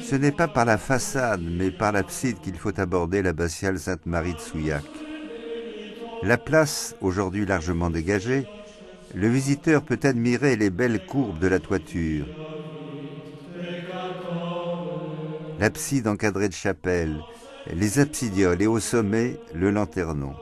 Ce n'est pas par la façade, mais par l'abside qu'il faut aborder l'abbatiale Sainte-Marie de Souillac. La place, aujourd'hui largement dégagée, le visiteur peut admirer les belles courbes de la toiture. L'abside encadrée de chapelles, les absidioles et au sommet, le lanternon.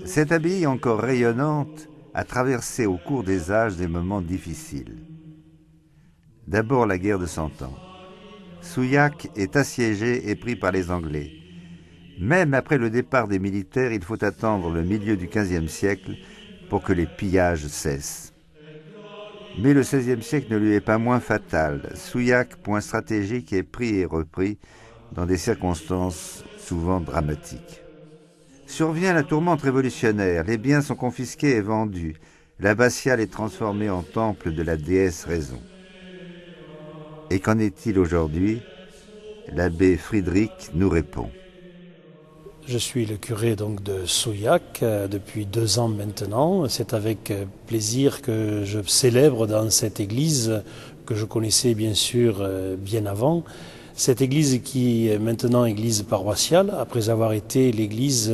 Cette abbaye encore rayonnante a traversé au cours des âges des moments difficiles. D'abord la guerre de Cent Ans. Souillac est assiégé et pris par les Anglais. Même après le départ des militaires, il faut attendre le milieu du XVe siècle pour que les pillages cessent. Mais le XVIe siècle ne lui est pas moins fatal. Souillac, point stratégique, est pris et repris dans des circonstances souvent dramatiques. Survient la tourmente révolutionnaire, les biens sont confisqués et vendus. L'abbatiale est transformée en temple de la déesse Raison. Et qu'en est-il aujourd'hui? L'abbé Friedrich nous répond. Je suis le curé donc de Souillac depuis 2 ans maintenant. C'est avec plaisir que je célèbre dans cette église que je connaissais bien sûr bien avant. Cette église qui est maintenant église paroissiale, après avoir été l'église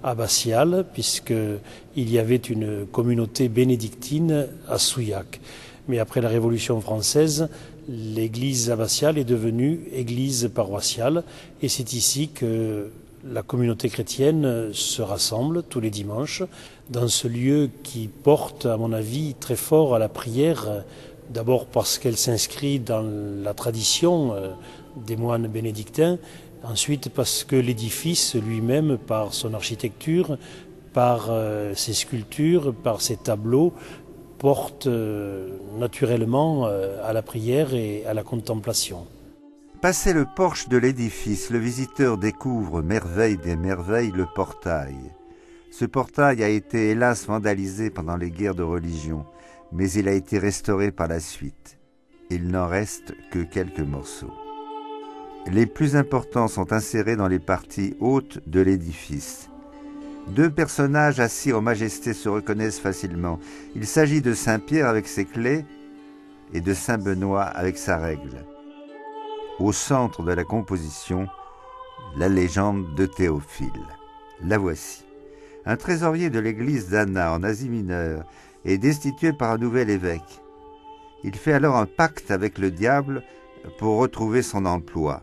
abbatiale, puisqu'il y avait une communauté bénédictine à Souillac. Mais après la Révolution française, l'église abbatiale est devenue église paroissiale, et c'est ici que la communauté chrétienne se rassemble tous les dimanches dans ce lieu qui porte, à mon avis, très fort à la prière, d'abord parce qu'elle s'inscrit dans la tradition des moines bénédictins, ensuite parce que l'édifice lui-même, par son architecture, par ses sculptures, par ses tableaux, porte naturellement à la prière et à la contemplation. Passé le porche de l'édifice, le visiteur découvre, merveille des merveilles, le portail. Ce portail a été hélas vandalisé pendant les guerres de religion, mais il a été restauré par la suite. Il n'en reste que quelques morceaux. Les plus importants sont insérés dans les parties hautes de l'édifice. 2 personnages assis en majesté se reconnaissent facilement. Il s'agit de Saint-Pierre avec ses clés et de Saint-Benoît avec sa règle. Au centre de la composition, la légende de Théophile. La voici. Un trésorier de l'église d'Anna en Asie mineure est destitué par un nouvel évêque. Il fait alors un pacte avec le diable pour retrouver son emploi.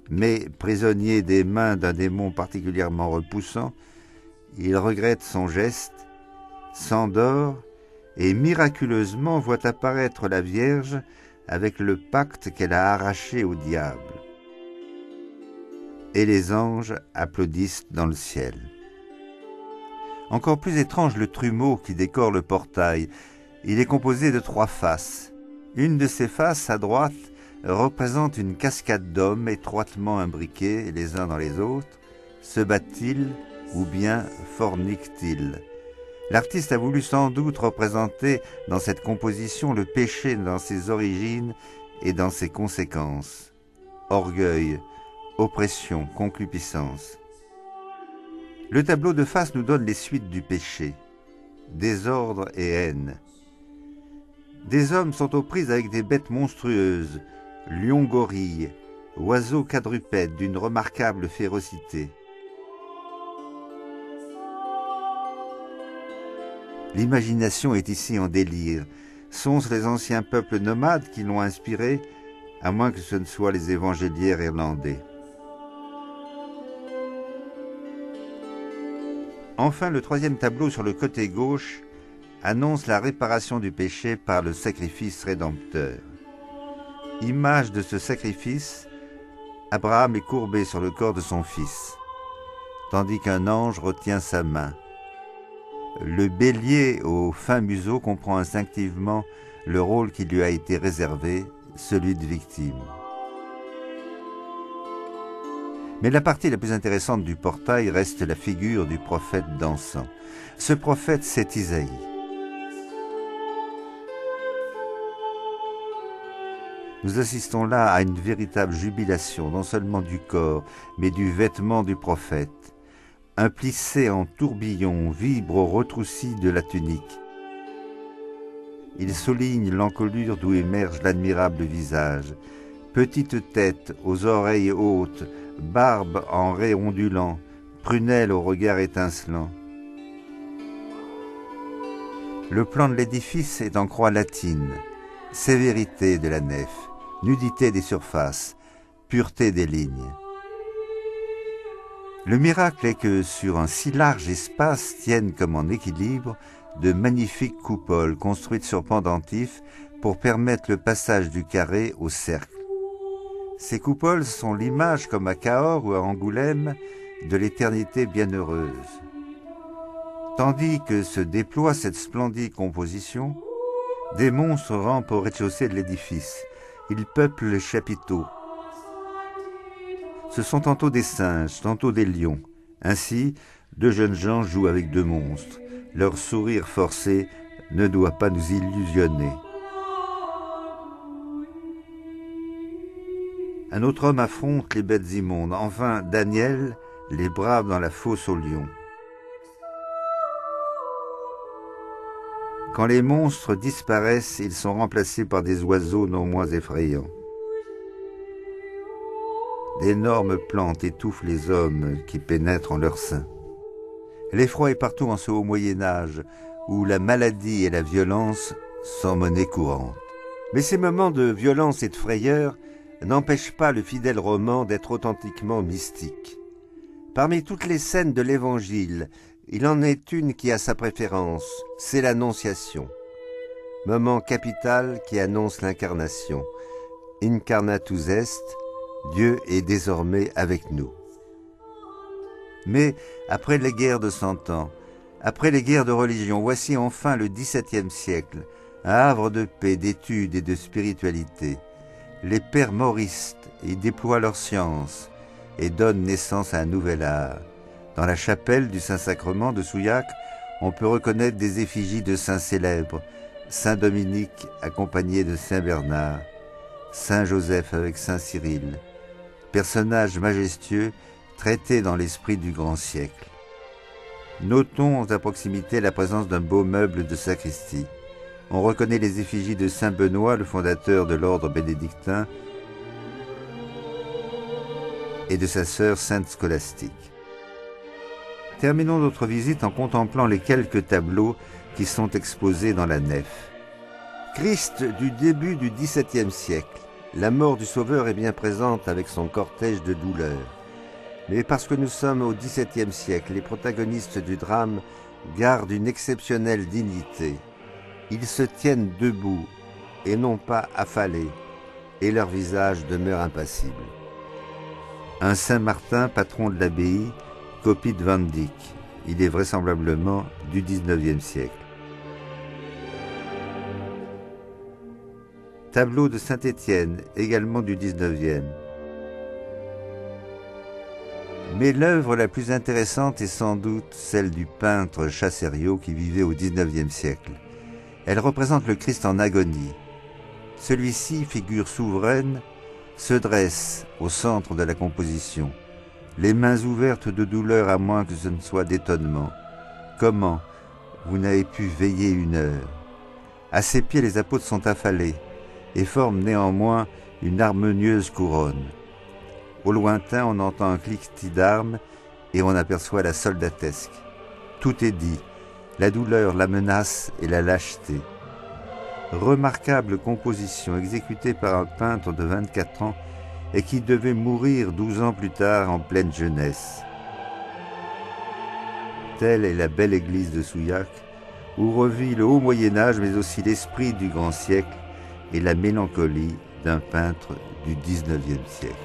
Mais prisonnier des mains d'un démon particulièrement repoussant, il regrette son geste, s'endort et miraculeusement voit apparaître la Vierge avec le pacte qu'elle a arraché au diable. Et les anges applaudissent dans le ciel. Encore plus étrange le trumeau qui décore le portail. Il est composé de 3 faces. Une de ces faces, à droite, représente une cascade d'hommes étroitement imbriqués les uns dans les autres. Se battent-ils ou bien forniquent-ils? L'artiste a voulu sans doute représenter dans cette composition le péché dans ses origines et dans ses conséquences. Orgueil, oppression, concupiscence. Le tableau de face nous donne les suites du péché. Désordre et haine. Des hommes sont aux prises avec des bêtes monstrueuses, lions gorilles, oiseaux quadrupèdes d'une remarquable férocité. L'imagination est ici en délire. Sont-ce les anciens peuples nomades qui l'ont inspiré, à moins que ce ne soient les évangéliaires irlandais? Enfin, le 3e tableau sur le côté gauche annonce la réparation du péché par le sacrifice rédempteur. Image de ce sacrifice, Abraham est courbé sur le corps de son fils, tandis qu'un ange retient sa main. Le bélier au fin museau comprend instinctivement le rôle qui lui a été réservé, celui de victime. Mais la partie la plus intéressante du portail reste la figure du prophète dansant. Ce prophète, c'est Isaïe. Nous assistons là à une véritable jubilation, non seulement du corps, mais du vêtement du prophète. Un plissé en tourbillon vibre au retroussi de la tunique. Il souligne l'encolure d'où émerge l'admirable visage. Petite tête aux oreilles hautes, barbe en raies ondulant, prunelle au regard étincelant. Le plan de l'édifice est en croix latine. Sévérité de la nef, nudité des surfaces, pureté des lignes. Le miracle est que sur un si large espace tiennent comme en équilibre de magnifiques coupoles construites sur pendentifs pour permettre le passage du carré au cercle. Ces coupoles sont l'image, comme à Cahors ou à Angoulême, de l'éternité bienheureuse. Tandis que se déploie cette splendide composition, des monstres rampent au rez-de-chaussée de l'édifice. Ils peuplent les chapiteaux. Ce sont tantôt des singes, tantôt des lions. Ainsi, deux jeunes gens jouent avec deux monstres. Leur sourire forcé ne doit pas nous illusionner. Un autre homme affronte les bêtes immondes. Enfin, Daniel les brave dans la fosse aux lions. Quand les monstres disparaissent, ils sont remplacés par des oiseaux non moins effrayants. D'énormes plantes étouffent les hommes qui pénètrent en leur sein. L'effroi est partout en ce haut Moyen-Âge, où la maladie et la violence sont monnaie courante. Mais ces moments de violence et de frayeur n'empêchent pas le fidèle roman d'être authentiquement mystique. Parmi toutes les scènes de l'Évangile, il en est une qui a sa préférence, c'est l'Annonciation. Moment capital qui annonce l'incarnation. Incarnatus est, Dieu est désormais avec nous. Mais après les guerres de 100 ans, après les guerres de religion, voici enfin le XVIIe siècle, un havre de paix, d'études et de spiritualité. Les pères mauristes y déploient leur science et donnent naissance à un nouvel art. Dans la chapelle du Saint-Sacrement de Souillac, on peut reconnaître des effigies de saints célèbres, Saint Dominique accompagné de Saint Bernard, Saint Joseph avec Saint Cyril, personnages majestueux traités dans l'esprit du grand siècle. Notons à proximité la présence d'un beau meuble de sacristie. On reconnaît les effigies de Saint Benoît, le fondateur de l'ordre bénédictin, et de sa sœur Sainte Scolastique. Terminons notre visite en contemplant les quelques tableaux qui sont exposés dans la nef. Christ du début du XVIIe siècle. La mort du Sauveur est bien présente avec son cortège de douleurs. Mais parce que nous sommes au XVIIe siècle, les protagonistes du drame gardent une exceptionnelle dignité. Ils se tiennent debout et non pas affalés, et leur visage demeure impassible. Un Saint-Martin, patron de l'abbaye, copie de Van Dyck. Il est vraisemblablement du XIXe siècle. Tableau de Saint-Étienne, également du XIXe. Mais l'œuvre la plus intéressante est sans doute celle du peintre Chassériau qui vivait au XIXe siècle. Elle représente le Christ en agonie. Celui-ci, figure souveraine, se dresse au centre de la composition, les mains ouvertes de douleur à moins que ce ne soit d'étonnement. Comment vous n'avez pu veiller une heure? À ses pieds, les apôtres sont affalés et forment néanmoins une harmonieuse couronne. Au lointain, on entend un cliquetis d'armes et on aperçoit la soldatesque. Tout est dit, la douleur, la menace et la lâcheté. Remarquable composition exécutée par un peintre de 24 ans et qui devait mourir 12 ans plus tard en pleine jeunesse. Telle est la belle église de Souillac, où revit le haut Moyen-Âge, mais aussi l'esprit du grand siècle et la mélancolie d'un peintre du XIXe siècle.